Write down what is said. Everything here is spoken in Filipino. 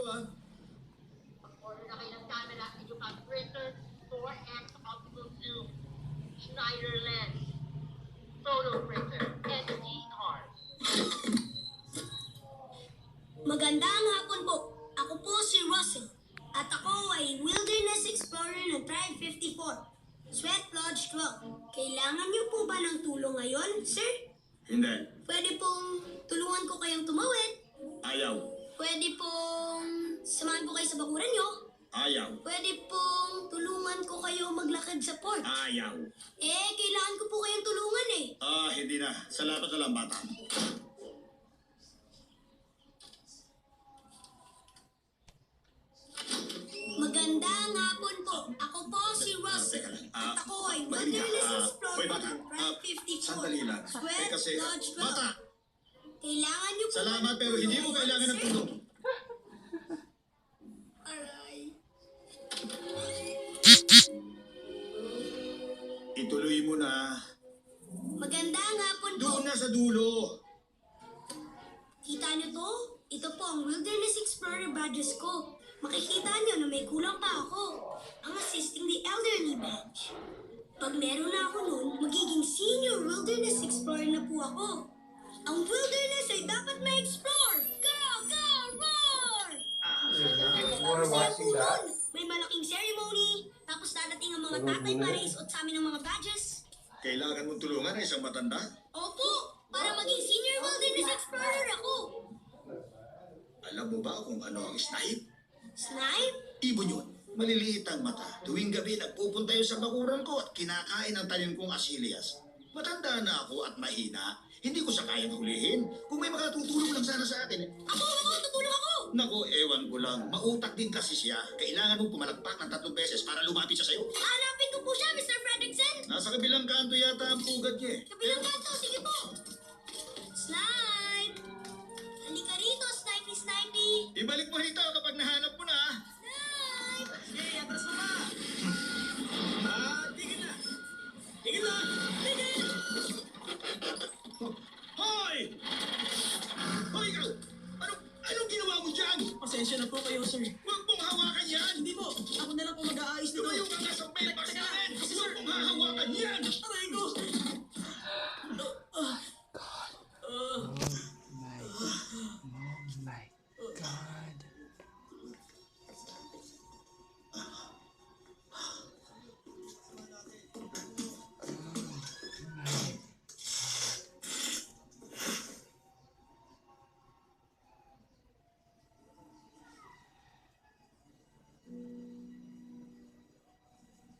ah. Order na kayo ng camera, video cam printer, 4X optical zoom, Schneider lens, photo printer, SD card. Magandang hapon po. Ako po si Russell. At ako ay Wilderness Explorer ng Tribe 54. Sweat Lodge 12. Kailangan niyo po ba ng tulong ngayon, sir? Hindi. Pwede pong tulungan ko kayong tumawid. Ayaw. Pwede pong samahan ko kayo sa bakuran niyo. Ayaw. Pwede pong tulungan ko kayo maglakad sa port. Ayaw. Kailangan ko po kayong tulungan eh. Hindi na. Salamat na lang, bata. Magandang hapon po. Ako po si Russell. Teka lang. At ako ay Magaling ka. Wilderness Hoy, Explorer bata. ng Tribe 54. Sandali lang. Sweat Kasi, Lodge 12. bata, Kailangan niyo po salamat ng pero hindi mo tulungan, kailangan ng sir? tulong. Aray. Ituloy mo na. Magandang hapon po. Doon na sa dulo. Kita niyo to? Ito po ang Wilderness Explorer badges ko. Makikita niyo na may kulang pa ako. Ang Assisting the Elderly badge. Pag meron na ako nun, magiging Senior Wilderness Explorer na po ako. Ang wilderness ay dapat ma-explore! Go! Go! Roar! Wanna watch that? May malaking ceremony, tapos dadating ang mga tatay para isuot sa amin ng mga badges. Kailangan mong tulungan ng isang matanda? Opo, para maging Senior Wilderness Explorer ako. Alam mo ba kung ano ang snipe? Snipe? Ibon yun. Maliliit ang mata. Tuwing gabi nagpupunta yun sa bakuran ko at kinakain ang tanim kong asilias. Matanda na ako at mahina. Hindi ko siya kayang hulihin. Kung may makatutulong lang sana sa akin. Ako! Tutulong ako! Nako, ewan ko lang. Mautak din kasi siya. Kailangan mong pumalagpak ng 3 beses para lumapit siya sa'yo. Hanapin ko po siya, Mr. Fredrickson! Nasa kabilang kanto yata ang pugad niya eh. Kabilang kanto, sige po! Snipe! Halika rito, Snipey! Ibalik mo rito kapag nahanap mo na. Snipe! Sige, atras mo na. Tigil na. Tigil na. Tigil! Hoy! Hoy, ikaw! Anong ginawa mo dyan? Pasensya na po kayo, sir. Huwag mong hawakan yan! Hindi po, ako na lang po mag-aayos nito. Tumayo ka nga sa mailbox na